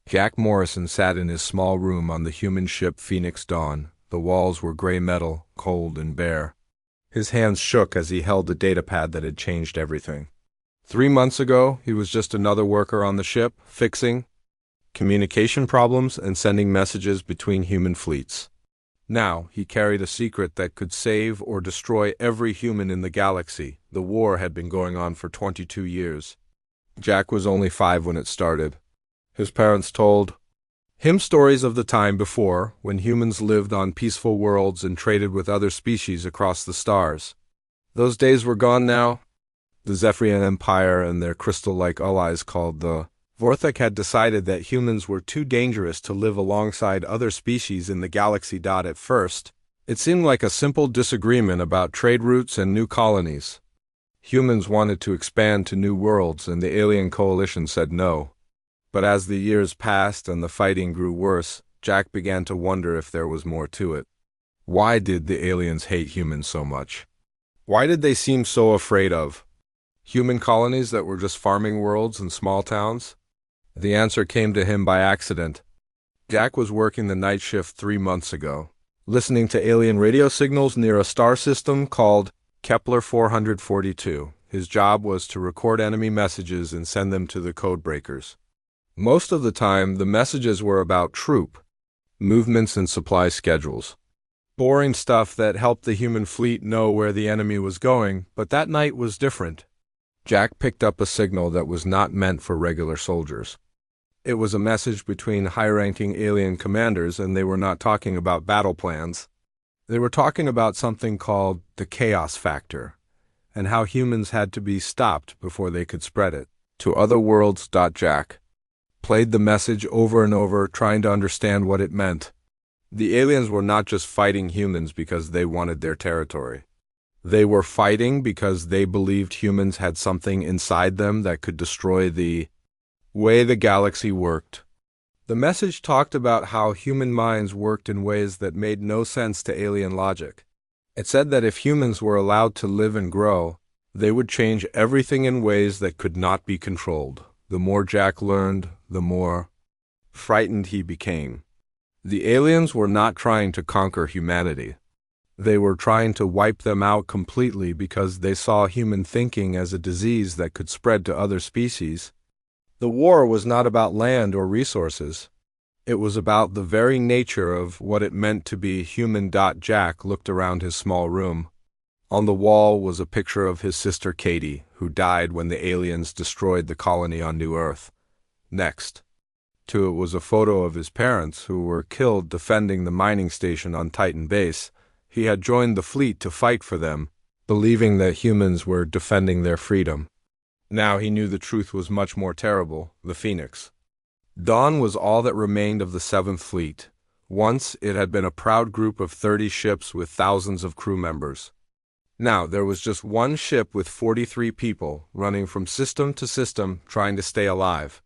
Jack Morrison sat in his small room on the human ship Phoenix Dawn. The walls were gray metal, cold and bare. His hands shook as he held the datapad that had changed everything. 3 months ago, he was just another worker on the ship, fixing communication problems and sending messages between human fleets. Now, he carried a secret that could save or destroy every human in the galaxy. The war had been going on for 22 years. Jack was only 5 when it started. His parents told him stories of the time before, when humans lived on peaceful worlds and traded with other species across the stars. Those days were gone now. The Zephyrian Empire and their crystal-like allies called the Vorthok had decided that humans were too dangerous to live alongside other species in the galaxy. At first, it seemed like a simple disagreement about trade routes and new colonies. Humans wanted to expand to new worlds, and the alien coalition said no. But as the years passed and the fighting grew worse, Jack began to wonder if there was more to it. Why did the aliens hate humans so much? Why did they seem so afraid of human colonies that were just farming worlds and small towns? The answer came to him by accident. Jack was working the night shift 3 months ago, listening to alien radio signals near a star system called Kepler 442. His job was to record enemy messages and send them to the codebreakers. Most of the time, the messages were about troop movements and supply schedules. Boring stuff that helped the human fleet know where the enemy was going, but that night was different. Jack picked up a signal that was not meant for regular soldiers. It was a message between high-ranking alien commanders, and they were not talking about battle plans. They were talking about something called the chaos factor, and how humans had to be stopped before they could spread it to other worlds. Jack played the message over and over, trying to understand what it meant. The aliens were not just fighting humans because they wanted their territory. They were fighting because they believed humans had something inside them that could destroy the way the galaxy worked. The message talked about how human minds worked in ways that made no sense to alien logic. It said that if humans were allowed to live and grow, they would change everything in ways that could not be controlled. The more Jack learned, the more frightened he became. The aliens were not trying to conquer humanity. They were trying to wipe them out completely because they saw human thinking as a disease that could spread to other species. The war was not about land or resources. It was about the very nature of what it meant to be human. Jack looked around his small room. On the wall was a picture of his sister Katie, who died when the aliens destroyed the colony on New Earth. Next to it was a photo of his parents, who were killed defending the mining station on Titan Base. He had joined the fleet to fight for them, believing that humans were defending their freedom. Now he knew the truth was much more terrible: the Phoenix Dawn was all that remained of the 7th Fleet. Once it had been a proud group of 30 ships with thousands of crew members. Now there was just one ship with 43 people, running from system to system, trying to stay alive.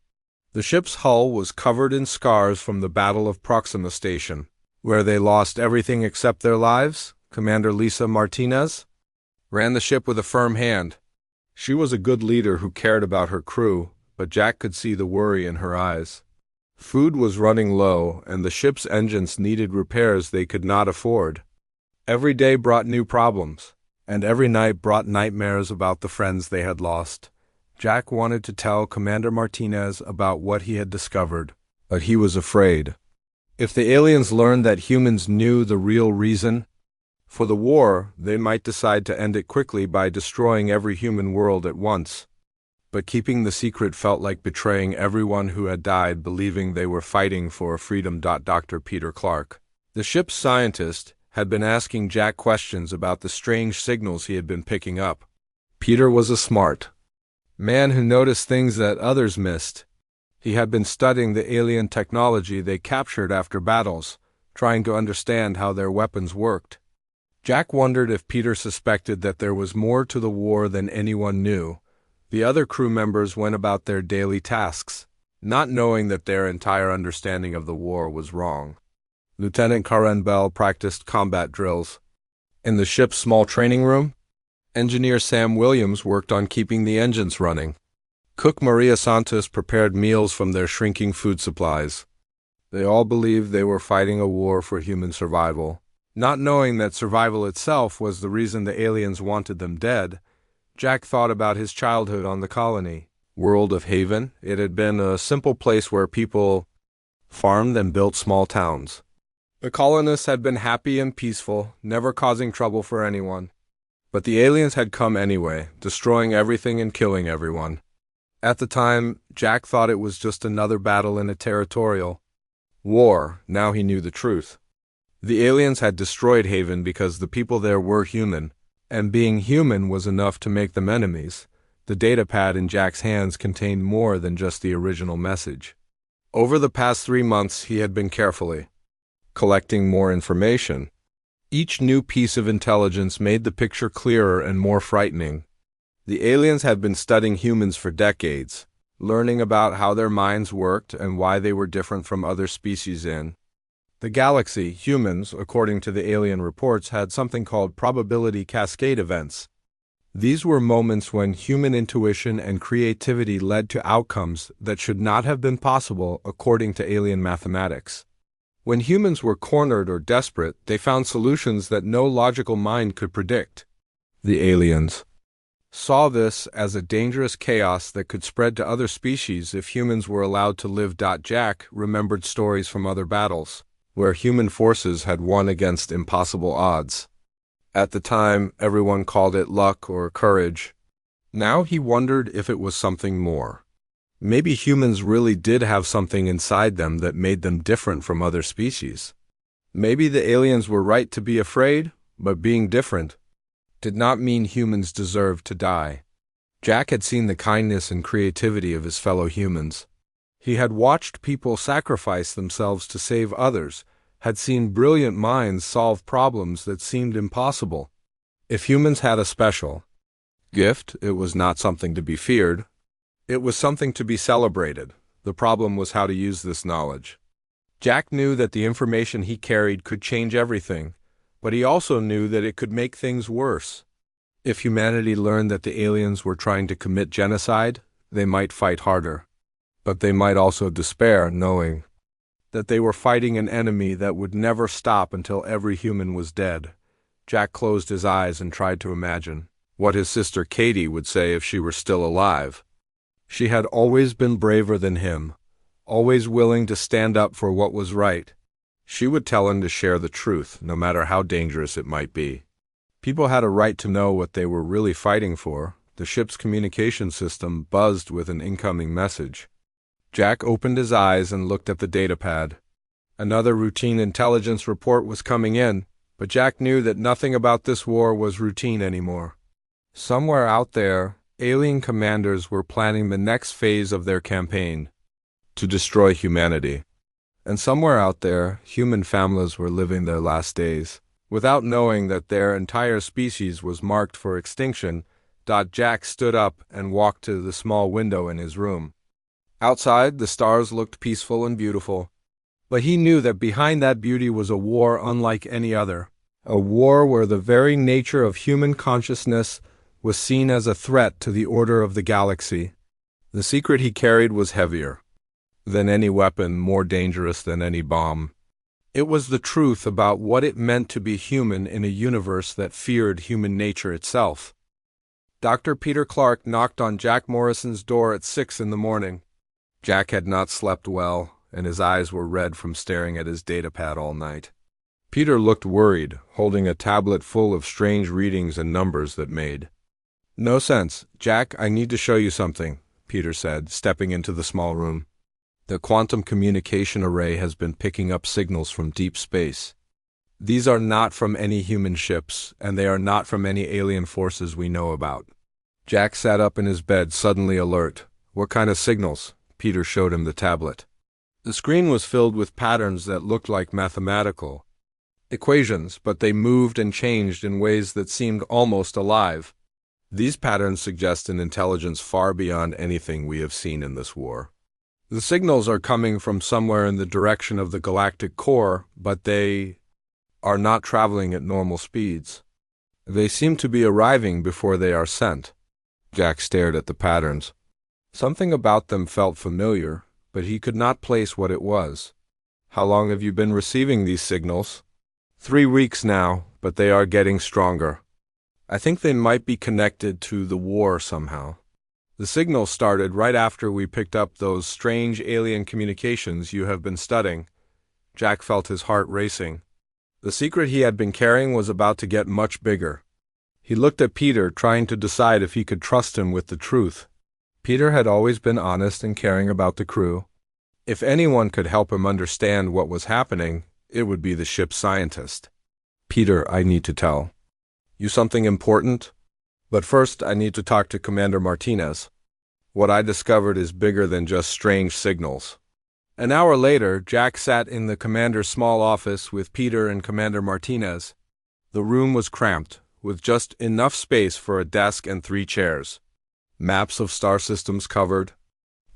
The ship's hull was covered in scars from the Battle of Proxima Station, where they lost everything except their lives. Commander Lisa Martinez ran the ship with a firm hand. She was a good leader who cared about her crew, but Jack could see the worry in her eyes. Food was running low, and the ship's engines needed repairs they could not afford. Every day brought new problems, and every night brought nightmares about the friends they had lost. Jack wanted to tell Commander Martinez about what he had discovered, but he was afraid. If the aliens learned that humans knew the real reason for the war, they might decide to end it quickly by destroying every human world at once. But keeping the secret felt like betraying everyone who had died believing they were fighting for freedom. Dr. Peter Clark, the ship's scientist, had been asking Jack questions about the strange signals he had been picking up. Peter was a smart man who noticed things that others missed. He had been studying the alien technology they captured after battles, trying to understand how their weapons worked. Jack wondered if Peter suspected that there was more to the war than anyone knew. The other crew members went about their daily tasks, not knowing that their entire understanding of the war was wrong. Lieutenant Karen Bell practiced combat drills. In the ship's small training room, Engineer Sam Williams worked on keeping the engines running. Cook Maria Santos prepared meals from their shrinking food supplies. They all believed they were fighting a war for human survival. Not knowing that survival itself was the reason the aliens wanted them dead, Jack thought about his childhood on the colony. World of Haven, it had been a simple place where people farmed and built small towns. The colonists had been happy and peaceful, never causing trouble for anyone. But the aliens had come anyway, destroying everything and killing everyone. At the time, Jack thought it was just another battle in a territorial war. Now he knew the truth. The aliens had destroyed Haven because the people there were human, and being human was enough to make them enemies. The datapad in Jack's hands contained more than just the original message. Over the past 3 months, he had been carefully collecting more information. Each new piece of intelligence made the picture clearer and more frightening. The aliens had been studying humans for decades, learning about how their minds worked and why they were different from other species in the galaxy. Humans, according to the alien reports, had something called probability cascade events. These were moments when human intuition and creativity led to outcomes that should not have been possible according to alien mathematics. When humans were cornered or desperate, they found solutions that no logical mind could predict. The aliens saw this as a dangerous chaos that could spread to other species if humans were allowed to live. Jack remembered stories from other battles, where human forces had won against impossible odds. At the time, everyone called it luck or courage. Now he wondered if it was something more. Maybe humans really did have something inside them that made them different from other species. Maybe the aliens were right to be afraid, but being different did not mean humans deserved to die. Jack had seen the kindness and creativity of his fellow humans. He had watched people sacrifice themselves to save others, had seen brilliant minds solve problems that seemed impossible. If humans had a special gift, it was not something to be feared. It was something to be celebrated. The problem was how to use this knowledge. Jack knew that the information he carried could change everything, but he also knew that it could make things worse. If humanity learned that the aliens were trying to commit genocide, they might fight harder. But they might also despair, knowing that they were fighting an enemy that would never stop until every human was dead. Jack closed his eyes and tried to imagine what his sister Katie would say if she were still alive. She had always been braver than him, always willing to stand up for what was right. She would tell him to share the truth, no matter how dangerous it might be. People had a right to know what they were really fighting for. The ship's communication system buzzed with an incoming message. Jack opened his eyes and looked at the datapad. Another routine intelligence report was coming in, but Jack knew that nothing about this war was routine anymore. Somewhere out there, alien commanders were planning the next phase of their campaign to destroy humanity. And somewhere out there, human families were living their last days, without knowing that their entire species was marked for extinction. Jack stood up and walked to the small window in his room. Outside, the stars looked peaceful and beautiful, but he knew that behind that beauty was a war unlike any other, a war where the very nature of human consciousness was seen as a threat to the order of the galaxy. The secret he carried was heavier than any weapon, more dangerous than any bomb. It was the truth about what it meant to be human in a universe that feared human nature itself. Dr. Peter Clark knocked on Jack Morrison's door at 6 in the morning. Jack had not slept well, and his eyes were red from staring at his datapad all night. Peter looked worried, holding a tablet full of strange readings and numbers that made no sense. "Jack, I need to show you something," Peter said, stepping into the small room. "The quantum communication array has been picking up signals from deep space. These are not from any human ships, and they are not from any alien forces we know about." Jack sat up in his bed, suddenly alert. "What kind of signals?" Peter showed him the tablet. The screen was filled with patterns that looked like mathematical equations, but they moved and changed in ways that seemed almost alive. These patterns suggest an intelligence far beyond anything we have seen in this war. The signals are coming from somewhere in the direction of the galactic core, but they are not traveling at normal speeds. They seem to be arriving before they are sent. Jack stared at the patterns. Something about them felt familiar, but he could not place what it was. How long have you been receiving these signals? 3 weeks now, but they are getting stronger. I think they might be connected to the war somehow. The signal started right after we picked up those strange alien communications you have been studying. Jack felt his heart racing. The secret he had been carrying was about to get much bigger. He looked at Peter, trying to decide if he could trust him with the truth. Peter had always been honest and caring about the crew. If anyone could help him understand what was happening, it would be the ship's scientist. Peter, I need to tell you something important. But first, I need to talk to Commander Martinez. What I discovered is bigger than just strange signals. An hour later, Jack sat in the commander's small office with Peter and Commander Martinez. The room was cramped, with just enough space for a desk and 3 chairs. Maps of star systems covered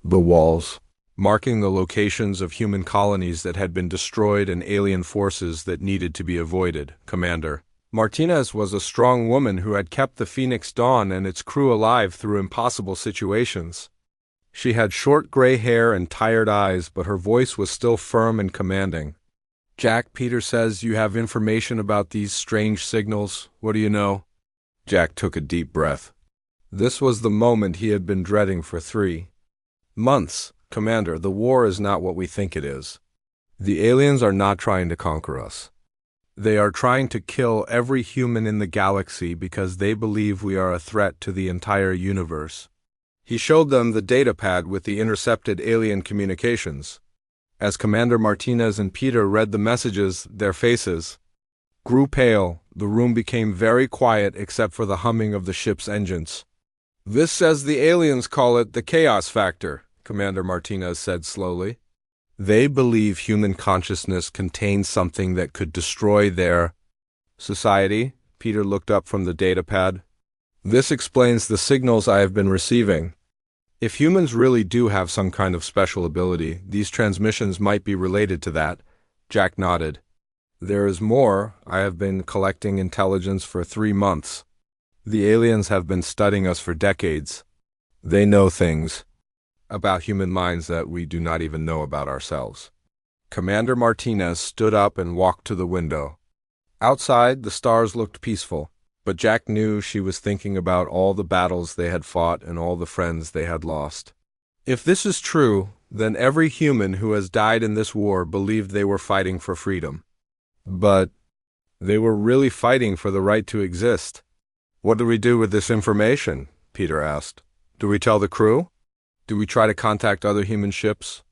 the walls, marking the locations of human colonies that had been destroyed and alien forces that needed to be avoided. Commander Martinez was a strong woman who had kept the Phoenix Dawn and its crew alive through impossible situations. She had short gray hair and tired eyes, but her voice was still firm and commanding. Jack, Peter says you have information about these strange signals. What do you know? Jack took a deep breath. This was the moment he had been dreading for 3 months. Commander, the war is not what we think it is. The aliens are not trying to conquer us. They are trying to kill every human in the galaxy because they believe we are a threat to the entire universe. He showed them the datapad with the intercepted alien communications. As Commander Martinez and Peter read the messages, their faces grew pale. The room became very quiet except for the humming of the ship's engines. This says the aliens call it the chaos factor, Commander Martinez said slowly. They believe human consciousness contains something that could destroy their society. Peter looked up from the datapad. This explains the signals I have been receiving. If humans really do have some kind of special ability, these transmissions might be related to that. Jack nodded. There is more. I have been collecting intelligence for 3 months. The aliens have been studying us for decades. They know things about human minds that we do not even know about ourselves. Commander Martinez stood up and walked to the window. Outside, the stars looked peaceful, but Jack knew she was thinking about all the battles they had fought and all the friends they had lost. If this is true, then every human who has died in this war believed they were fighting for freedom. But they were really fighting for the right to exist. What do we do with this information? Peter asked. Do we tell the crew? Do we try to contact other human ships?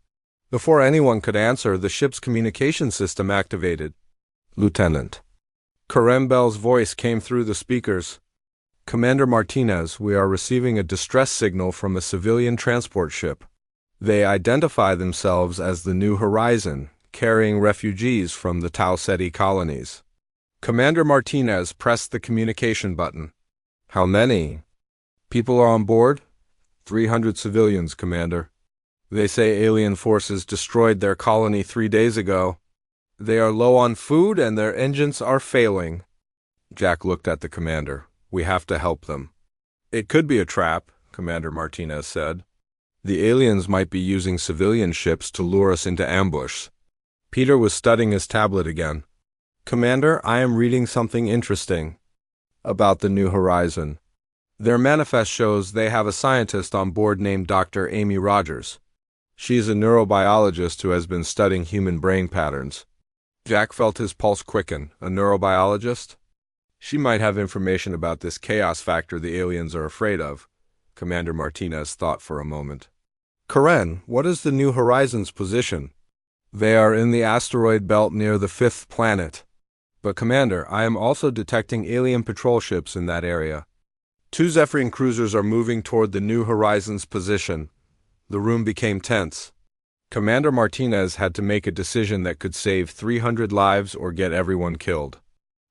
Before anyone could answer, the ship's communication system activated. Lieutenant Karen Bell's voice came through the speakers. Commander Martinez, we are receiving a distress signal from a civilian transport ship. They identify themselves as the New Horizon, carrying refugees from the Tau Ceti colonies. Commander Martinez pressed the communication button. How many people are on board? 300 civilians, Commander. They say alien forces destroyed their colony 3 days ago. They are low on food and their engines are failing. Jack looked at the commander. We have to help them. It could be a trap, Commander Martinez said. The aliens might be using civilian ships to lure us into ambush. Peter was studying his tablet again. Commander, I am reading something interesting about the New Horizon. Their manifest shows they have a scientist on board named Dr. Amy Rogers. She is a neurobiologist who has been studying human brain patterns. Jack felt his pulse quicken. A neurobiologist? She might have information about this chaos factor the aliens are afraid of. Commander Martinez thought for a moment. Karen, what is the New Horizon's position? They are in the asteroid belt near the 5th planet. But Commander, I am also detecting alien patrol ships in that area. 2 Zephyrin cruisers are moving toward the New Horizon's position. The room became tense. Commander Martinez had to make a decision that could save 300 lives or get everyone killed.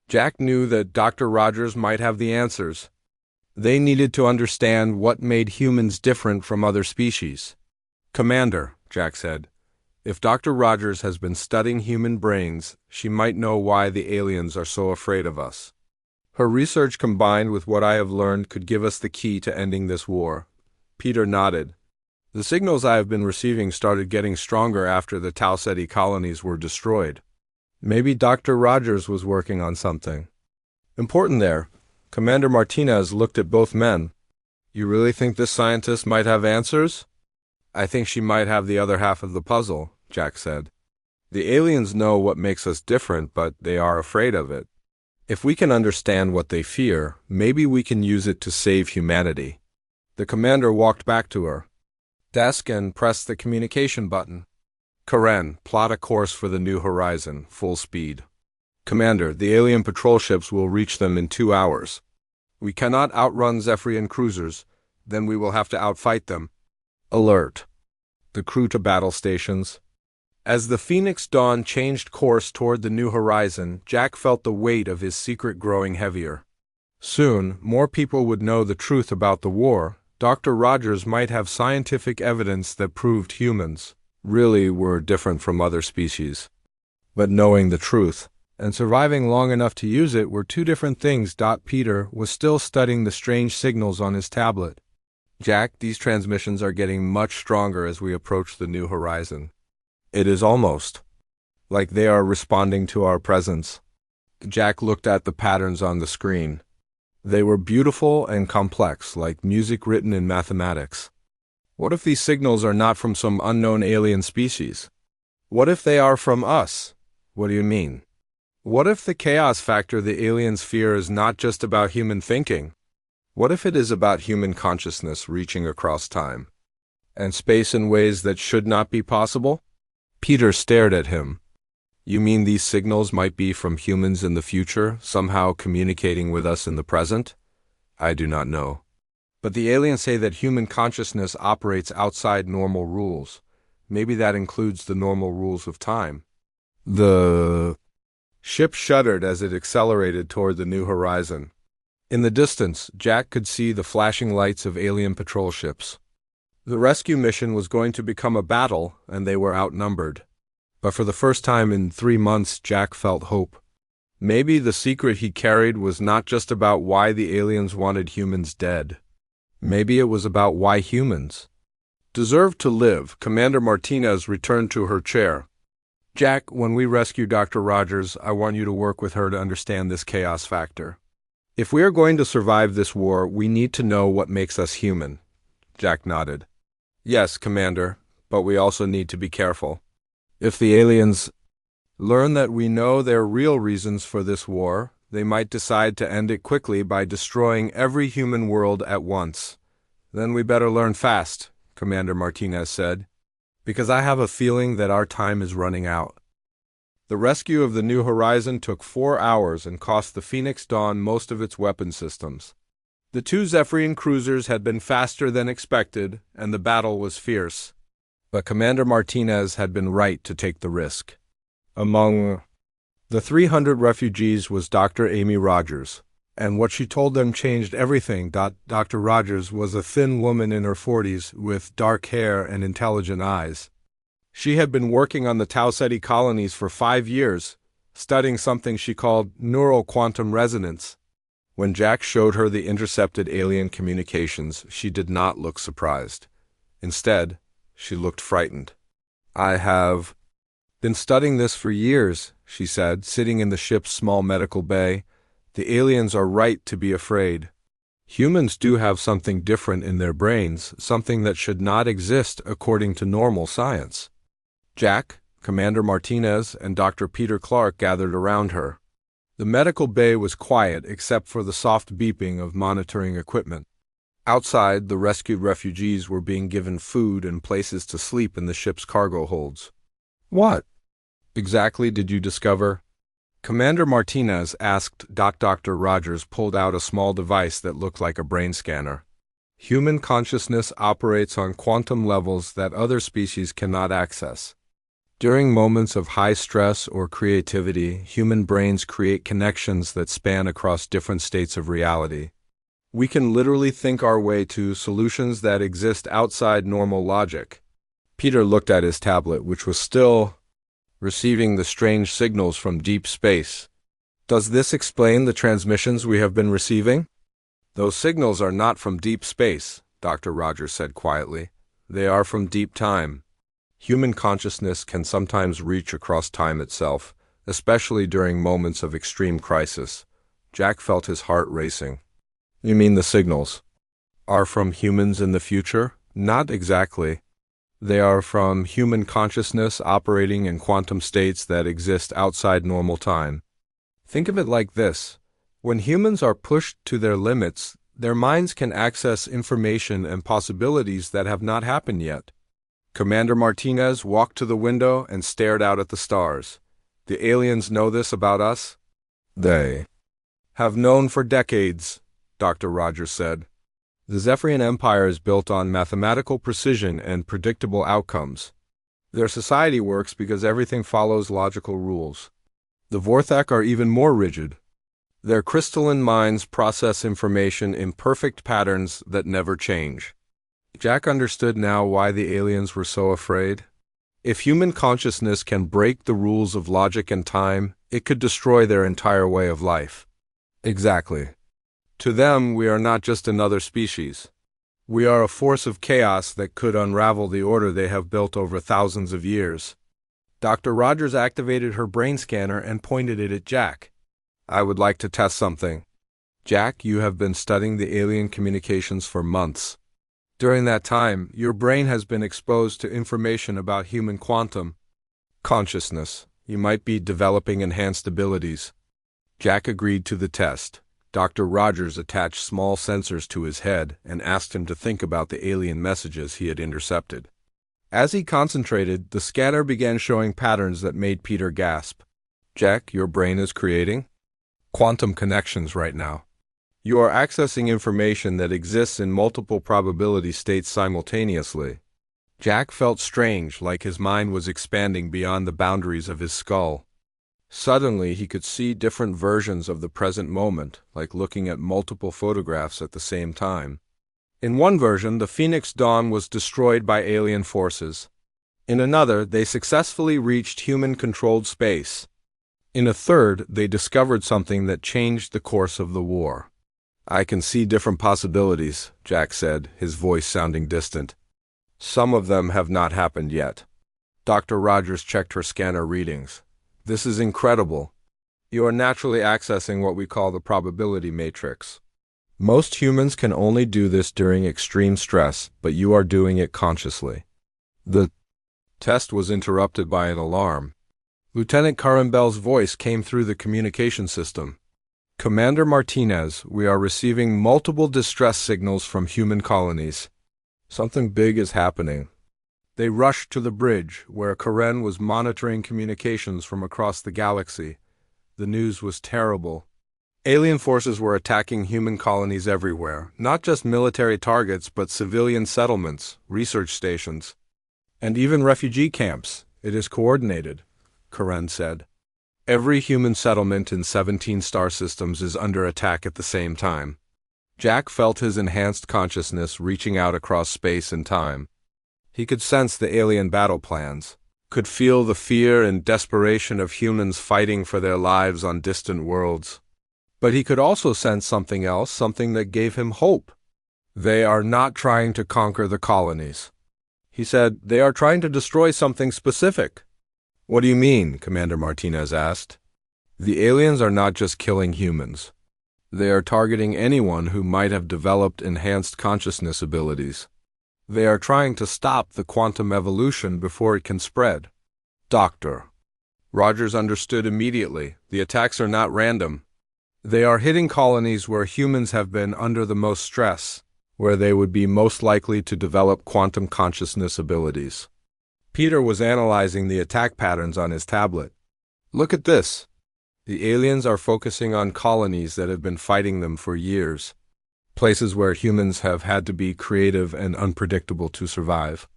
Jack knew that Dr. Rogers might have the answers. They needed to understand what made humans different from other species. Commander, Jack said, if Dr. Rogers has been studying human brains, she might know why the aliens are so afraid of us. Her research combined with what I have learned could give us the key to ending this war. Peter nodded. The signals I have been receiving started getting stronger after the Tau Ceti colonies were destroyed. Maybe Dr. Rogers was working on something important there. Commander Martinez looked at both men. You really think this scientist might have answers? I think she might have the other half of the puzzle, Jack said. The aliens know what makes us different, but they are afraid of it. If we can understand what they fear, maybe we can use it to save humanity. The commander walked back to her desk and pressed the communication button. Karen, plot a course for the New Horizon, full speed. Commander, the alien patrol ships will reach them in 2 hours. We cannot outrun Zephyrian cruisers, then we will have to outfight them. Alert. The crew to battle stations. As the Phoenix Dawn changed course toward the New Horizon, Jack felt the weight of his secret growing heavier. Soon, more people would know the truth about the war. Dr. Rogers might have scientific evidence that proved humans really were different from other species. But knowing the truth and surviving long enough to use it were two different things. Peter was still studying the strange signals on his tablet. Jack, these transmissions are getting much stronger as we approach the New Horizon. It is almost like they are responding to our presence. Jack looked at the patterns on the screen. They were beautiful and complex, like music written in mathematics. What if these signals are not from some unknown alien species? What if they are from us? What do you mean? What if the chaos factor the aliens fear is not just about human thinking? What if it is about human consciousness reaching across time and space in ways that should not be possible? Peter stared at him. You mean these signals might be from humans in the future, somehow communicating with us in the present? I do not know. But the aliens say that human consciousness operates outside normal rules. Maybe that includes the normal rules of time. The ship shuddered as it accelerated toward the New Horizon. In the distance, Jack could see the flashing lights of alien patrol ships. The rescue mission was going to become a battle, and they were outnumbered. But for the first time in 3 months, Jack felt hope. Maybe the secret he carried was not just about why the aliens wanted humans dead. Maybe it was about why humans deserved to live. Commander Martinez returned to her chair. Jack, when we rescue Dr. Rogers, I want you to work with her to understand this chaos factor. If we are going to survive this war, we need to know what makes us human. Jack nodded. Yes, Commander, but we also need to be careful. If the aliens learn that we know their real reasons for this war, they might decide to end it quickly by destroying every human world at once. Then we better learn fast, Commander Martinez said, because I have a feeling that our time is running out. The rescue of the New Horizon took 4 hours and cost the Phoenix Dawn most of its weapon systems. The 2 Zephyrian cruisers had been faster than expected, and the battle was fierce. But Commander Martinez had been right to take the risk. Among the 300 refugees was Dr. Amy Rogers, and what she told them changed everything. Dr. Rogers was a thin woman in her 40s with dark hair and intelligent eyes. She had been working on the Tau Ceti colonies for 5 years, studying something she called neural quantum resonance. When Jack showed her the intercepted alien communications, she did not look surprised. Instead, she looked frightened. I have been studying this for years, she said, sitting in the ship's small medical bay. The aliens are right to be afraid. Humans do have something different in their brains, something that should not exist according to normal science. Jack, Commander Martinez, and Dr. Peter Clark gathered around her. The medical bay was quiet except for the soft beeping of monitoring equipment. Outside, the rescued refugees were being given food and places to sleep in the ship's cargo holds. What exactly did you discover? Commander Martinez asked. Dr. Rogers pulled out a small device that looked like a brain scanner. Human consciousness operates on quantum levels that other species cannot access. During moments of high stress or creativity, human brains create connections that span across different states of reality. We can literally think our way to solutions that exist outside normal logic. Peter looked at his tablet, which was still receiving the strange signals from deep space. Does this explain the transmissions we have been receiving? Those signals are not from deep space, Dr. Rogers said quietly. They are from deep time. Human consciousness can sometimes reach across time itself, especially during moments of extreme crisis. Jack felt his heart racing. You mean the signals are from humans in the future? Not exactly. They are from human consciousness operating in quantum states that exist outside normal time. Think of it like this. When humans are pushed to their limits, their minds can access information and possibilities that have not happened yet. Commander Martinez walked to the window and stared out at the stars. The aliens know this about us? They have known for decades, Dr. Rogers said. The Zephyrian Empire is built on mathematical precision and predictable outcomes. Their society works because everything follows logical rules. The Vorthak are even more rigid. Their crystalline minds process information in perfect patterns that never change. Jack understood now why the aliens were so afraid. If human consciousness can break the rules of logic and time, it could destroy their entire way of life. Exactly. To them, we are not just another species. We are a force of chaos that could unravel the order they have built over thousands of years. Dr. Rogers activated her brain scanner and pointed it at Jack. I would like to test something. Jack, you have been studying the alien communications for months. During that time, your brain has been exposed to information about human quantum consciousness. You might be developing enhanced abilities. Jack agreed to the test. Dr. Rogers attached small sensors to his head and asked him to think about the alien messages he had intercepted. As he concentrated, the scanner began showing patterns that made Peter gasp. Jack, your brain is creating quantum connections right now. You are accessing information that exists in multiple probability states simultaneously. Jack felt strange, like his mind was expanding beyond the boundaries of his skull. Suddenly, he could see different versions of the present moment, like looking at multiple photographs at the same time. In one version, the Phoenix Dawn was destroyed by alien forces. In another, they successfully reached human-controlled space. In a third, they discovered something that changed the course of the war. I can see different possibilities, Jack said, his voice sounding distant. Some of them have not happened yet. Dr. Rogers checked her scanner readings. This is incredible. You are naturally accessing what we call the probability matrix. Most humans can only do this during extreme stress, but you are doing it consciously. The test was interrupted by an alarm. Lieutenant Carambel's voice came through the communication system. Commander Martinez, we are receiving multiple distress signals from human colonies. Something big is happening. They rushed to the bridge, where Karen was monitoring communications from across the galaxy. The news was terrible. Alien forces were attacking human colonies everywhere, not just military targets but civilian settlements, research stations, and even refugee camps. It is coordinated, Karen said. Every human settlement in 17 star systems is under attack at the same time. Jack felt his enhanced consciousness reaching out across space and time. He could sense the alien battle plans, could feel the fear and desperation of humans fighting for their lives on distant worlds. But he could also sense something else, something that gave him hope. They are not trying to conquer the colonies. He said, they are trying to destroy something specific. What do you mean? Commander Martinez asked. The aliens are not just killing humans. They are targeting anyone who might have developed enhanced consciousness abilities. They are trying to stop the quantum evolution before it can spread. Doctor. Rogers understood immediately. The attacks are not random. They are hitting colonies where humans have been under the most stress, where they would be most likely to develop quantum consciousness abilities. Peter was analyzing the attack patterns on his tablet. Look at this. The aliens are focusing on colonies that have been fighting them for years. Places where humans have had to be creative and unpredictable to survive.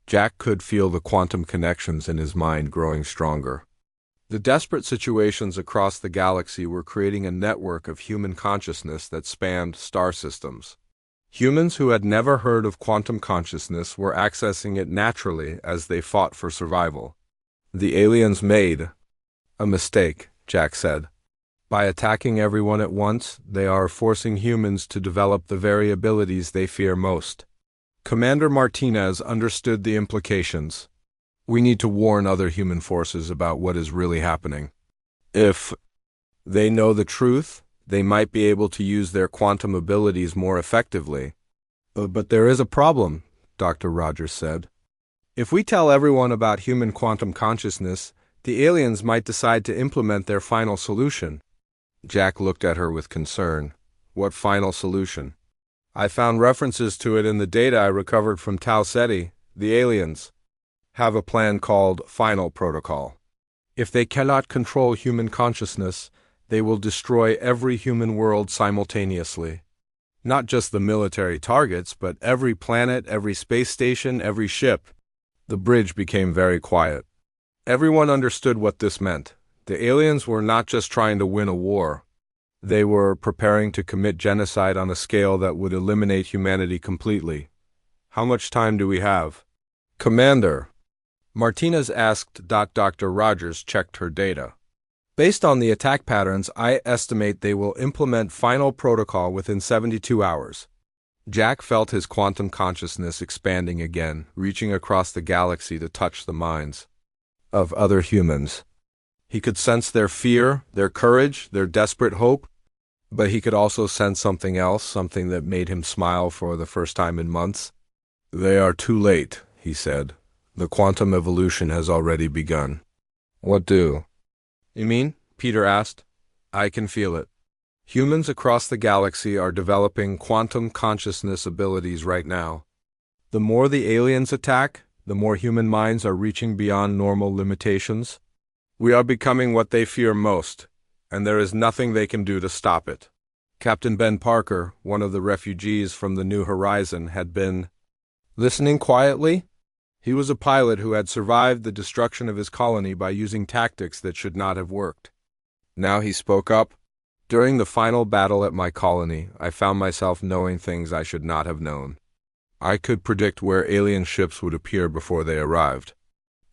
Jack could feel the quantum connections in his mind growing stronger. The desperate situations across the galaxy were creating a network of human consciousness that spanned star systems. Humans who had never heard of quantum consciousness were accessing it naturally as they fought for survival. The aliens made a mistake, Jack said. By attacking everyone at once, they are forcing humans to develop the very abilities they fear most. Commander Martinez understood the implications. We need to warn other human forces about what is really happening. If they know the truth, they might be able to use their quantum abilities more effectively. But there is a problem, Dr. Rogers said. If we tell everyone about human quantum consciousness, the aliens might decide to implement their final solution. Jack looked at her with concern. What final solution? I found references to it in the data I recovered from Tau Ceti. The aliens have a plan called Final Protocol. If they cannot control human consciousness, they will destroy every human world simultaneously. Not just the military targets, but every planet, every space station, every ship. The bridge became very quiet. Everyone understood what this meant. The aliens were not just trying to win a war. They were preparing to commit genocide on a scale that would eliminate humanity completely. How much time do we have? Commander, Martinez asked. Dr. Rogers checked her data. Based on the attack patterns, I estimate they will implement Final Protocol within 72 hours. Jack felt his quantum consciousness expanding again, reaching across the galaxy to touch the minds of other humans. He could sense their fear, their courage, their desperate hope, but he could also sense something else, something that made him smile for the first time in months. They are too late, he said. The quantum evolution has already begun. What do you mean? Peter asked. I can feel it. Humans across the galaxy are developing quantum consciousness abilities right now. The more the aliens attack, the more human minds are reaching beyond normal limitations. We are becoming what they fear most, and there is nothing they can do to stop it. Captain Ben Parker, one of the refugees from the New Horizon, had been listening quietly. He was a pilot who had survived the destruction of his colony by using tactics that should not have worked. Now he spoke up. During the final battle at my colony, I found myself knowing things I should not have known. I could predict where alien ships would appear before they arrived.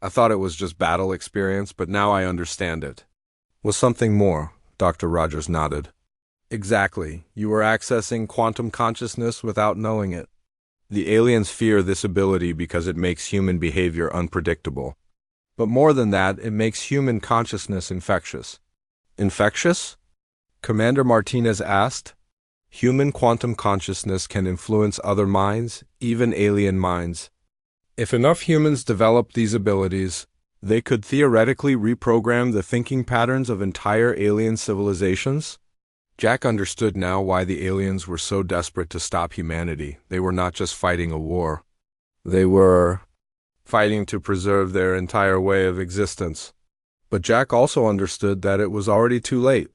I thought it was just battle experience, but now I understand it. Was something more? Dr. Rogers nodded. Exactly. You were accessing quantum consciousness without knowing it. The aliens fear this ability because it makes human behavior unpredictable. But more than that, it makes human consciousness infectious. Infectious? Commander Martinez asked. Human quantum consciousness can influence other minds, even alien minds. If enough humans develop these abilities, they could theoretically reprogram the thinking patterns of entire alien civilizations. Jack understood now why the aliens were so desperate to stop humanity. They were not just fighting a war. They were fighting to preserve their entire way of existence. But Jack also understood that it was already too late.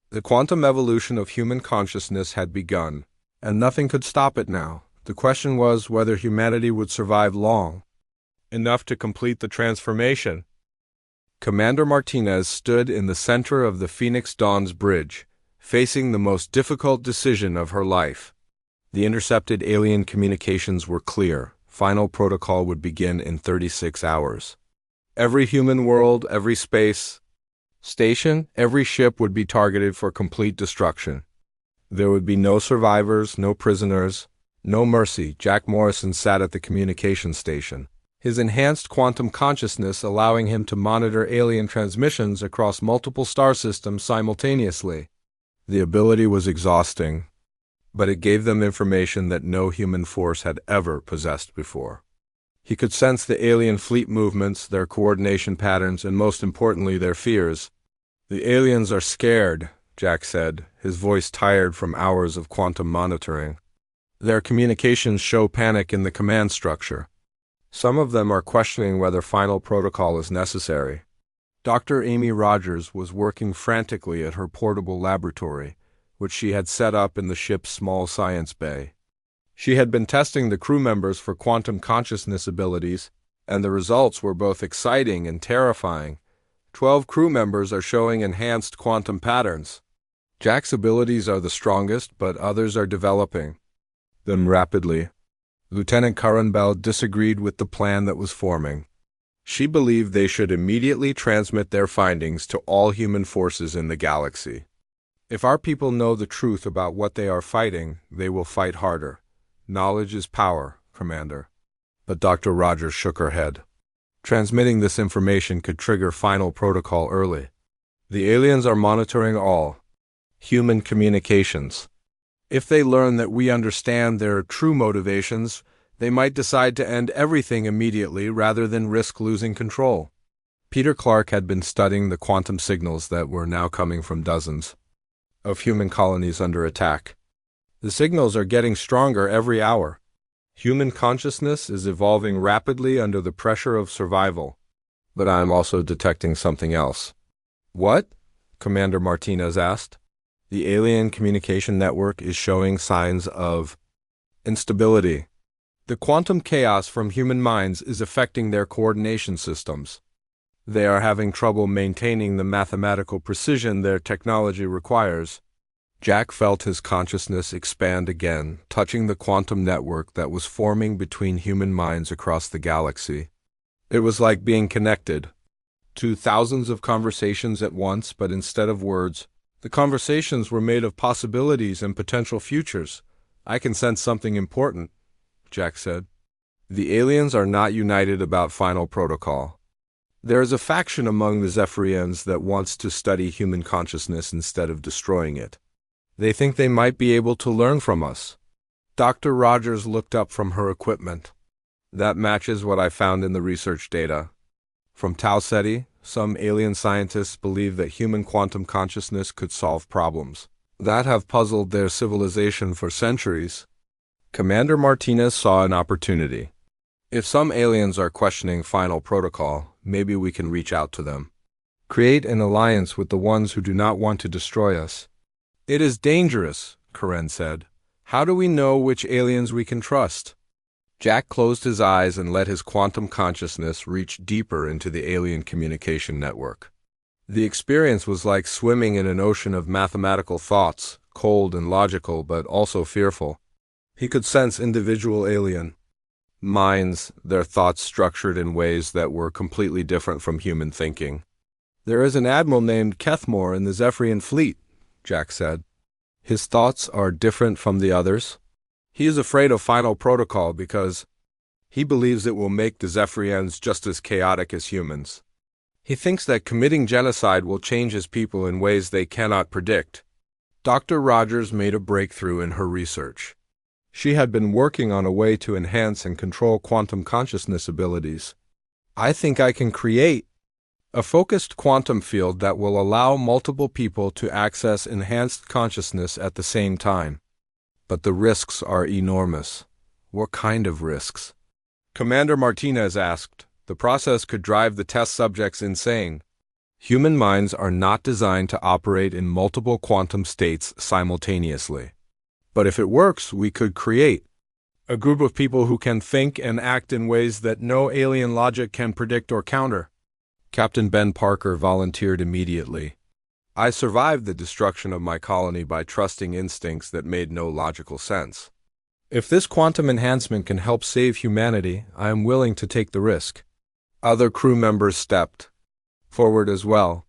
The quantum evolution of human consciousness had begun, and nothing could stop it now. The question was whether humanity would survive long enough to complete the transformation. Commander Martinez stood in the center of the Phoenix Dawn's bridge, facing the most difficult decision of her life. The intercepted alien communications were clear. Final protocol would begin in 36 hours. Every human world, every space station, every ship would be targeted for complete destruction. There would be no survivors, no prisoners, no mercy. Jack Morrison sat at the communication station, his enhanced quantum consciousness allowing him to monitor alien transmissions across multiple star systems simultaneously. The ability was exhausting, but it gave them information that no human force had ever possessed before. He could sense the alien fleet movements, their coordination patterns, and most importantly, their fears. The aliens are scared, Jack said, his voice tired from hours of quantum monitoring. Their communications show panic in the command structure. Some of them are questioning whether final protocol is necessary. Dr. Amy Rogers was working frantically at her portable laboratory, which she had set up in the ship's small science bay. She had been testing the crew members for quantum consciousness abilities, and the results were both exciting and terrifying. 12 crew members are showing enhanced quantum patterns. Jack's abilities are the strongest, but others are developing them rapidly. Lieutenant Curran Bell disagreed with the plan that was forming. She believed they should immediately transmit their findings to all human forces in the galaxy. If our people know the truth about what they are fighting, they will fight harder. Knowledge is power, Commander. But Dr. Rogers shook her head. Transmitting this information could trigger final protocol early. The aliens are monitoring all human communications. If they learn that we understand their true motivations, they might decide to end everything immediately rather than risk losing control. Peter Clark had been studying the quantum signals that were now coming from dozens of human colonies under attack. The signals are getting stronger every hour. Human consciousness is evolving rapidly under the pressure of survival. But I am also detecting something else. What? Commander Martinez asked. The alien communication network is showing signs of instability. The quantum chaos from human minds is affecting their coordination systems. They are having trouble maintaining the mathematical precision their technology requires. Jack felt his consciousness expand again, touching the quantum network that was forming between human minds across the galaxy. It was like being connected to thousands of conversations at once, but instead of words, the conversations were made of possibilities and potential futures. I can sense something important, Jack said. The aliens are not united about final protocol. There is a faction among the Zephyrians that wants to study human consciousness instead of destroying it. They think they might be able to learn from us. Dr. Rogers looked up from her equipment. That matches what I found in the research data. From Tau Ceti, some alien scientists believe that human quantum consciousness could solve problems that have puzzled their civilization for centuries. Commander Martinez saw an opportunity. If some aliens are questioning final protocol, maybe we can reach out to them. Create an alliance with the ones who do not want to destroy us. It is dangerous, Karen said. How do we know which aliens we can trust? Jack closed his eyes and let his quantum consciousness reach deeper into the alien communication network. The experience was like swimming in an ocean of mathematical thoughts, cold and logical but also fearful. He could sense individual alien minds, their thoughts structured in ways that were completely different from human thinking. There is an admiral named Kethmore in the Zephyrian fleet, Jack said. His thoughts are different from the others. He is afraid of final protocol because he believes it will make the Zephyrians just as chaotic as humans. He thinks that committing genocide will change his people in ways they cannot predict. Dr. Rogers made a breakthrough in her research. She had been working on a way to enhance and control quantum consciousness abilities. I think I can create a focused quantum field that will allow multiple people to access enhanced consciousness at the same time. But the risks are enormous. What kind of risks? Commander Martinez asked. The process could drive the test subjects insane. Human minds are not designed to operate in multiple quantum states simultaneously. But if it works, we could create a group of people who can think and act in ways that no alien logic can predict or counter. Captain Ben Parker volunteered immediately. I survived the destruction of my colony by trusting instincts that made no logical sense. If this quantum enhancement can help save humanity, I am willing to take the risk. Other crew members stepped forward as well.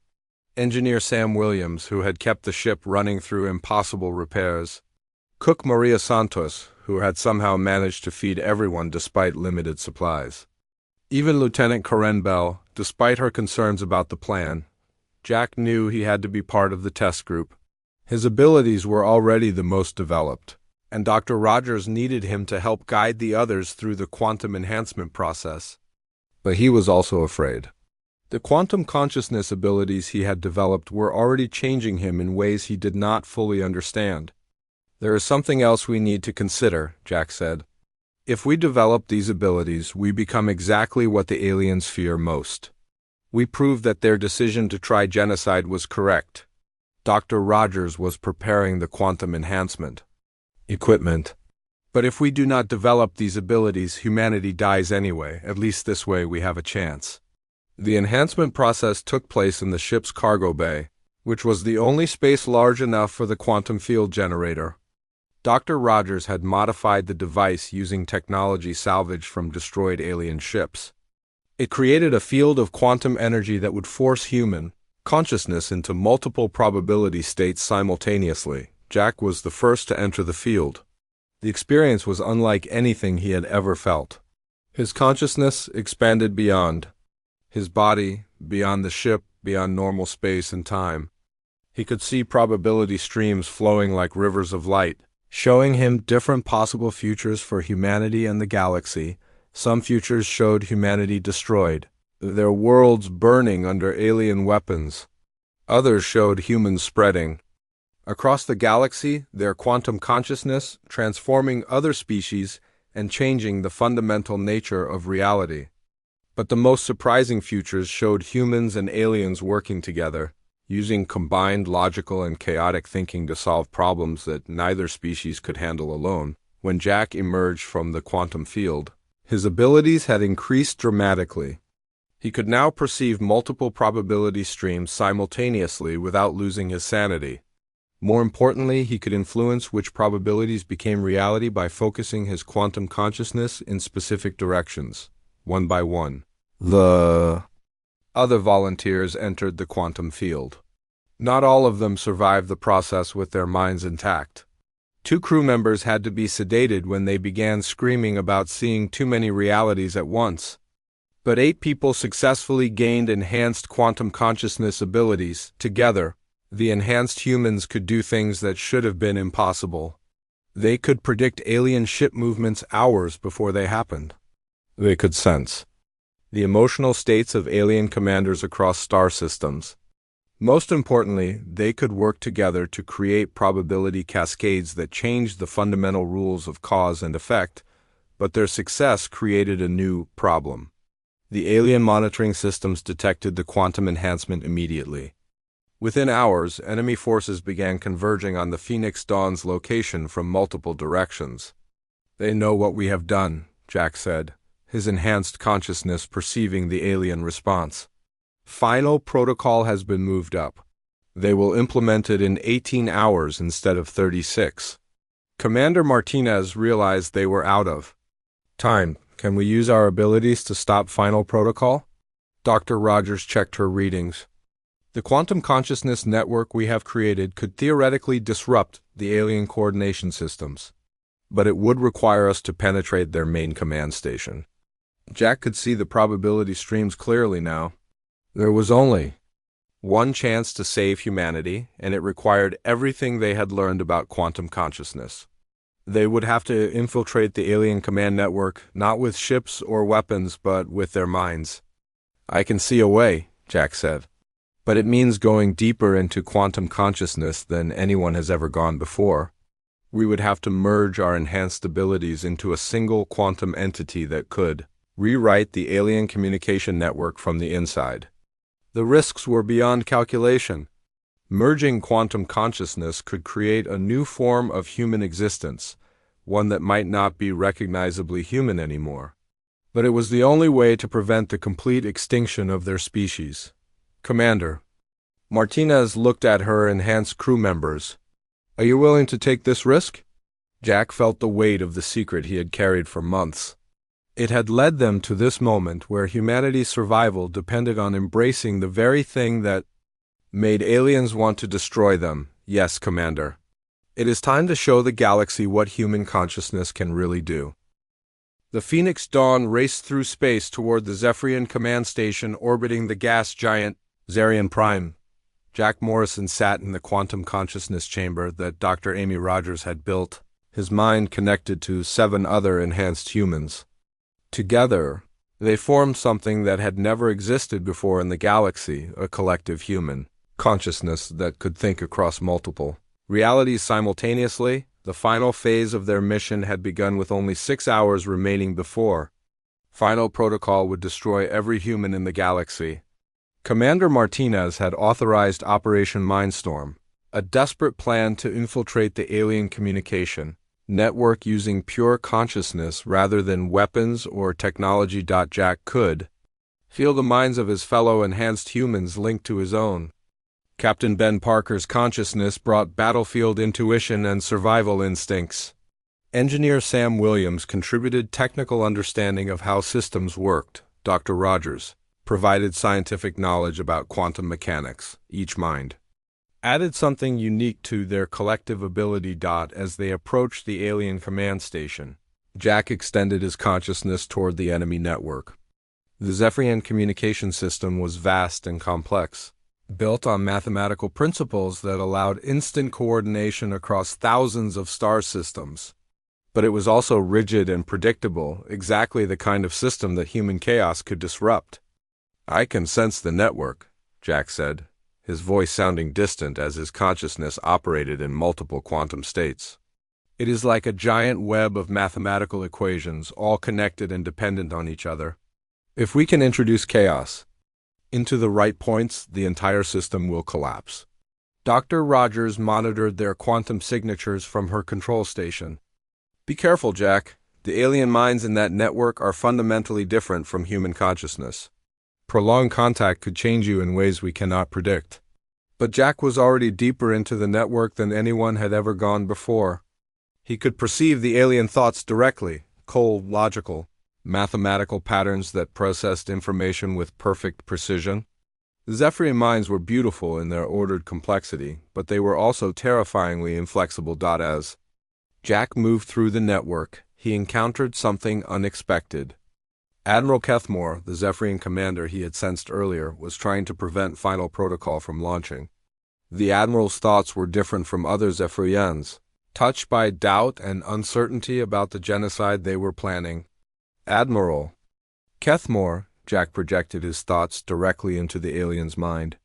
Engineer Sam Williams, who had kept the ship running through impossible repairs. Cook Maria Santos, who had somehow managed to feed everyone despite limited supplies. Even Lieutenant Karen Bell, despite her concerns about the plan, Jack knew he had to be part of the test group. His abilities were already the most developed, and Dr. Rogers needed him to help guide the others through the quantum enhancement process. But he was also afraid. The quantum consciousness abilities he had developed were already changing him in ways he did not fully understand. There is something else we need to consider, Jack said. If we develop these abilities, we become exactly what the aliens fear most. We prove that their decision to try genocide was correct. Dr. Rogers was preparing the quantum enhancement equipment. But if we do not develop these abilities, humanity dies anyway. At least this way we have a chance. The enhancement process took place in the ship's cargo bay, which was the only space large enough for the quantum field generator. Dr. Rogers had modified the device using technology salvaged from destroyed alien ships. It created a field of quantum energy that would force human consciousness into multiple probability states simultaneously. Jack was the first to enter the field. The experience was unlike anything he had ever felt. His consciousness expanded beyond his body, beyond the ship, beyond normal space and time. He could see probability streams flowing like rivers of light, showing him different possible futures for humanity and the galaxy. Some futures showed humanity destroyed, their worlds burning under alien weapons. Others showed humans spreading across the galaxy, their quantum consciousness transforming other species and changing the fundamental nature of reality. But the most surprising futures showed humans and aliens working together, using combined logical and chaotic thinking to solve problems that neither species could handle alone. When Jack emerged from the quantum field, his abilities had increased dramatically. He could now perceive multiple probability streams simultaneously without losing his sanity. More importantly, he could influence which probabilities became reality by focusing his quantum consciousness in specific directions, one by one. The other volunteers entered the quantum field. Not all of them survived the process with their minds intact. 2 crew members had to be sedated when they began screaming about seeing too many realities at once. But 8 people successfully gained enhanced quantum consciousness abilities. Together, the enhanced humans could do things that should have been impossible. They could predict alien ship movements hours before they happened. They could sense the emotional states of alien commanders across star systems. Most importantly, they could work together to create probability cascades that changed the fundamental rules of cause and effect, but their success created a new problem. The alien monitoring systems detected the quantum enhancement immediately. Within hours, enemy forces began converging on the Phoenix Dawn's location from multiple directions. "They know what we have done," Jack said, his enhanced consciousness perceiving the alien response. "Final protocol has been moved up. They will implement it in 18 hours instead of 36. Commander Martinez realized they were out of time. "Can we use our abilities to stop final protocol?" Dr. Rogers checked her readings. "The quantum consciousness network we have created could theoretically disrupt the alien coordination systems, but it would require us to penetrate their main command station." Jack could see the probability streams clearly now. There was only one chance to save humanity, and it required everything they had learned about quantum consciousness. They would have to infiltrate the alien command network, not with ships or weapons, but with their minds. "I can see a way," Jack said. "But it means going deeper into quantum consciousness than anyone has ever gone before. We would have to merge our enhanced abilities into a single quantum entity that could rewrite the alien communication network from the inside." The risks were beyond calculation. Merging quantum consciousness could create a new form of human existence, one that might not be recognizably human anymore. But it was the only way to prevent the complete extinction of their species. "Commander." Martinez looked at her enhanced crew members. "Are you willing to take this risk?" Jack felt the weight of the secret he had carried for months. It had led them to this moment where humanity's survival depended on embracing the very thing that made aliens want to destroy them. "Yes, Commander. It is time to show the galaxy what human consciousness can really do." The Phoenix Dawn raced through space toward the Zephyrian command station orbiting the gas giant Zarian Prime. Jack Morrison sat in the quantum consciousness chamber that Dr. Amy Rogers had built, his mind connected to 7 other enhanced humans. Together, they formed something that had never existed before in the galaxy, a collective human consciousness that could think across multiple realities simultaneously. The final phase of their mission had begun with only 6 hours remaining before final protocol would destroy every human in the galaxy. Commander Martinez had authorized Operation Mindstorm, a desperate plan to infiltrate the alien communication network using pure consciousness rather than weapons or technology. Jack could feel the minds of his fellow enhanced humans linked to his own. Captain Ben Parker's consciousness brought battlefield intuition and survival instincts. Engineer Sam Williams contributed technical understanding of how systems worked. Dr. Rogers provided scientific knowledge about quantum mechanics, each mind added something unique to their collective ability. As they approached the alien command station, Jack extended his consciousness toward the enemy network. The Zephyrian communication system was vast and complex, built on mathematical principles that allowed instant coordination across thousands of star systems. But it was also rigid and predictable, exactly the kind of system that human chaos could disrupt. "I can sense the network," Jack said, his voice sounding distant as his consciousness operated in multiple quantum states. "It is like a giant web of mathematical equations, all connected and dependent on each other. If we can introduce chaos into the right points, the entire system will collapse." Dr. Rogers monitored their quantum signatures from her control station. "Be careful, Jack. The alien minds in that network are fundamentally different from human consciousness. Prolonged contact could change you in ways we cannot predict." But Jack was already deeper into the network than anyone had ever gone before. He could perceive the alien thoughts directly, cold, logical, mathematical patterns that processed information with perfect precision. The Zephyrian minds were beautiful in their ordered complexity, but they were also terrifyingly inflexible. As Jack moved through the network, he encountered something unexpected. Admiral Kethmore, the Zephyrian commander he had sensed earlier, was trying to prevent Final Protocol from launching. The Admiral's thoughts were different from other Zephyrians, touched by doubt and uncertainty about the genocide they were planning. "Admiral Kethmore," Jack projected his thoughts directly into the alien's mind.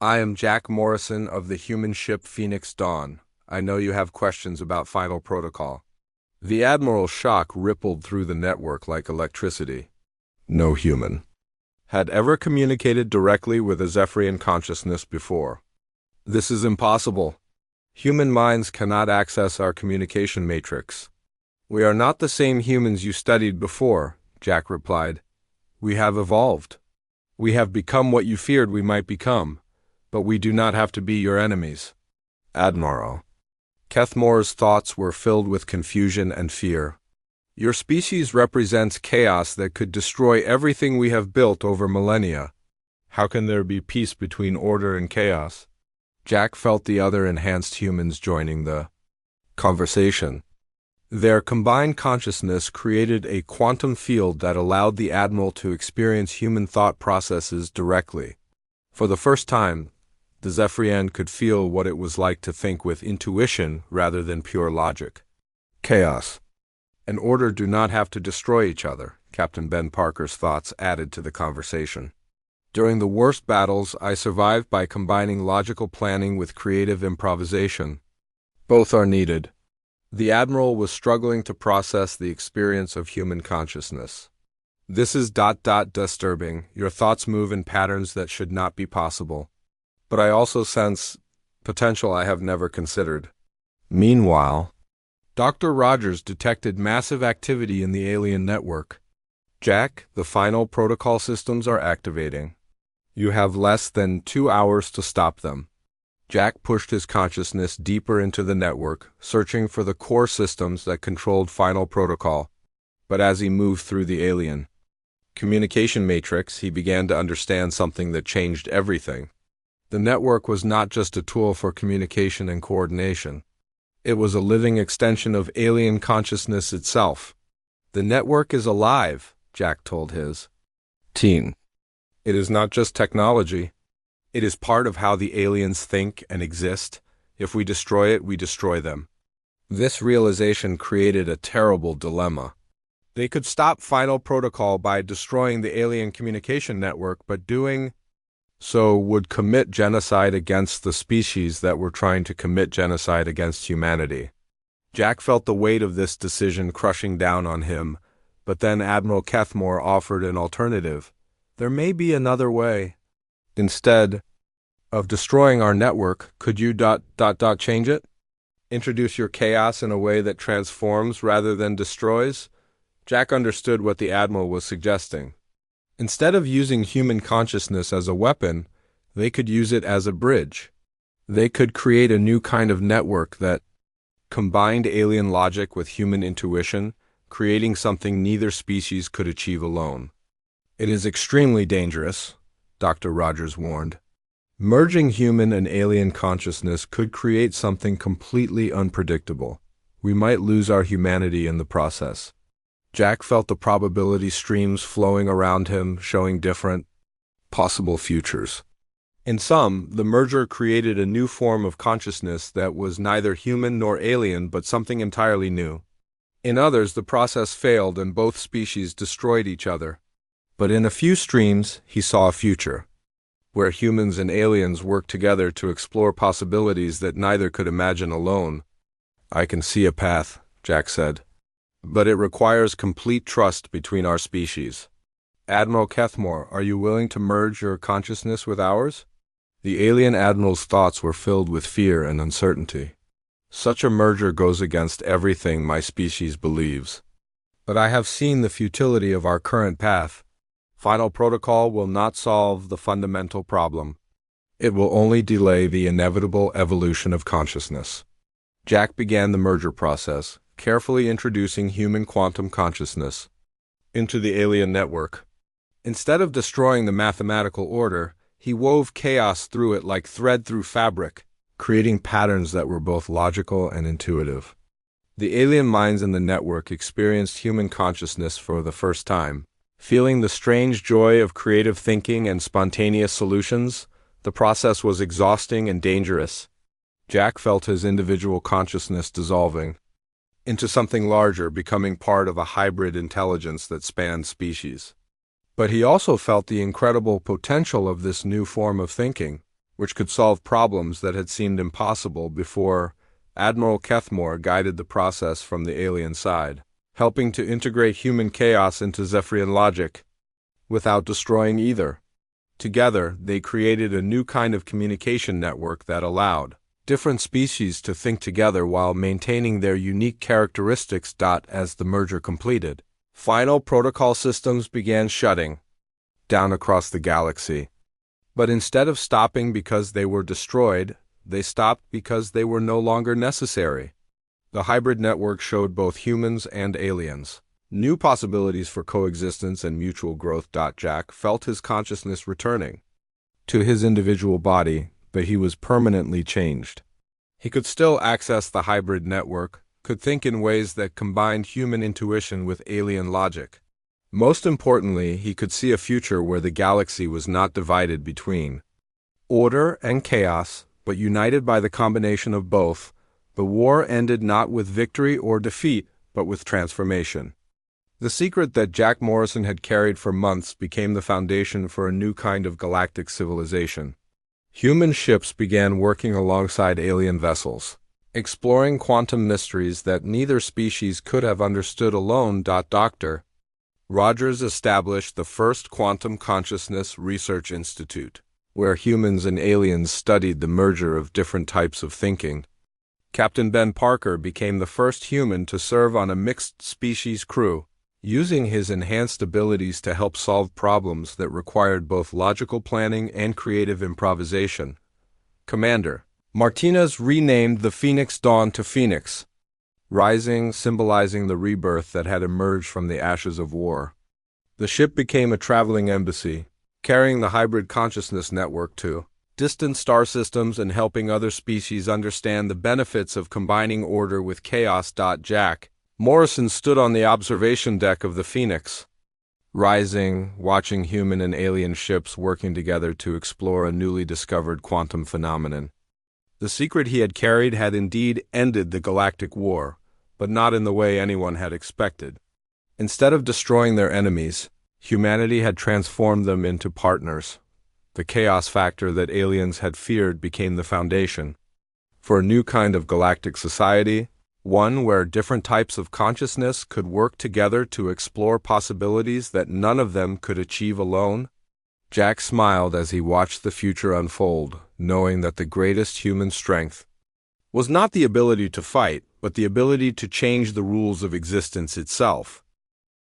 "I am Jack Morrison of the human ship Phoenix Dawn. I know you have questions about Final Protocol." The Admiral's shock rippled through the network like electricity. No human had ever communicated directly with a Zephyrian consciousness before. "This is impossible. Human minds cannot access our communication matrix." "We are not the same humans you studied before," Jack replied. "We have evolved. We have become what you feared we might become, but we do not have to be your enemies." "Admiral." Kethmore's thoughts were filled with confusion and fear. "Your species represents chaos that could destroy everything we have built over millennia. How can there be peace between order and chaos?" Jack felt the other enhanced humans joining the conversation. Their combined consciousness created a quantum field that allowed the Admiral to experience human thought processes directly. For the first time, the Zephyrian could feel what it was like to think with intuition rather than pure logic. "Chaos and order do not have to destroy each other," Captain Ben Parker's thoughts added to the conversation. "During the worst battles, I survived by combining logical planning with creative improvisation. Both are needed." The Admiral was struggling to process the experience of human consciousness. "This is disturbing. Your thoughts move in patterns that should not be possible. But I also sense potential I have never considered." Meanwhile, Dr. Rogers detected massive activity in the alien network. "Jack, the Final Protocol systems are activating. You have less than 2 hours to stop them." Jack pushed his consciousness deeper into the network, searching for the core systems that controlled Final Protocol. But as he moved through the alien communication matrix, he began to understand something that changed everything. The network was not just a tool for communication and coordination. It was a living extension of alien consciousness itself. "The network is alive," Jack told his team. "It is not just technology. It is part of how the aliens think and exist. If we destroy it, we destroy them." This realization created a terrible dilemma. They could stop Final Protocol by destroying the alien communication network, but doing so would commit genocide against the species that were trying to commit genocide against humanity. Jack felt the weight of this decision crushing down on him, but then Admiral Kethmore offered an alternative. "There may be another way. Instead of destroying our network, could you change it? Introduce your chaos in a way that transforms rather than destroys?" Jack understood what the Admiral was suggesting. Instead of using human consciousness as a weapon, they could use it as a bridge. They could create a new kind of network that combined alien logic with human intuition, creating something neither species could achieve alone. "It is extremely dangerous," Dr. Rogers warned. Merging human and alien consciousness could create something completely unpredictable. We might lose our humanity in the process. Jack felt the probability streams flowing around him, showing different, possible futures. In some, the merger created a new form of consciousness that was neither human nor alien but something entirely new. In others, the process failed and both species destroyed each other. But in a few streams, he saw a future, where humans and aliens worked together to explore possibilities that neither could imagine alone. "I can see a path," Jack said, "but it requires complete trust between our species. Admiral Kethmore, are you willing to merge your consciousness with ours?" The alien admiral's thoughts were filled with fear and uncertainty. "Such a merger goes against everything my species believes. But I have seen the futility of our current path. Final protocol will not solve the fundamental problem. It will only delay the inevitable evolution of consciousness." Jack began the merger process, carefully introducing human quantum consciousness into the alien network. Instead of destroying the mathematical order, he wove chaos through it like thread through fabric, creating patterns that were both logical and intuitive. The alien minds in the network experienced human consciousness for the first time. Feeling the strange joy of creative thinking and spontaneous solutions, the process was exhausting and dangerous. Jack felt his individual consciousness dissolving into something larger, becoming part of a hybrid intelligence that spanned species. But he also felt the incredible potential of this new form of thinking, which could solve problems that had seemed impossible before. Admiral Kethmore guided the process from the alien side, helping to integrate human chaos into Zephyrian logic, without destroying either. Together, they created a new kind of communication network that allowed different species to think together while maintaining their unique characteristics. As the merger completed, final protocol systems began shutting down across the galaxy. But instead of stopping because they were destroyed, they stopped because they were no longer necessary. The hybrid network showed both humans and aliens new possibilities for coexistence and mutual growth. Jack felt his consciousness returning to his individual body, but he was permanently changed. He could still access the hybrid network, could think in ways that combined human intuition with alien logic. Most importantly, he could see a future where the galaxy was not divided between order and chaos, but united by the combination of both. The war ended not with victory or defeat, but with transformation. The secret that Jack Morrison had carried for months became the foundation for a new kind of galactic civilization. Human ships began working alongside alien vessels, exploring quantum mysteries that neither species could have understood alone. Dr. Rogers established the first Quantum Consciousness Research Institute, where humans and aliens studied the merger of different types of thinking. Captain Ben Parker became the first human to serve on a mixed-species crew, using his enhanced abilities to help solve problems that required both logical planning and creative improvisation. Commander Martinez renamed the Phoenix Dawn to Phoenix, rising, symbolizing the rebirth that had emerged from the ashes of war. The ship became a traveling embassy, carrying the hybrid consciousness network to distant star systems and helping other species understand the benefits of combining order with chaos. Jack Morrison stood on the observation deck of the Phoenix, rising, watching human and alien ships working together to explore a newly discovered quantum phenomenon. The secret he had carried had indeed ended the Galactic War, but not in the way anyone had expected. Instead of destroying their enemies, humanity had transformed them into partners. The chaos factor that aliens had feared became the foundation for a new kind of galactic society, one where different types of consciousness could work together to explore possibilities that none of them could achieve alone. Jack smiled as he watched the future unfold, knowing that the greatest human strength was not the ability to fight, but the ability to change the rules of existence itself.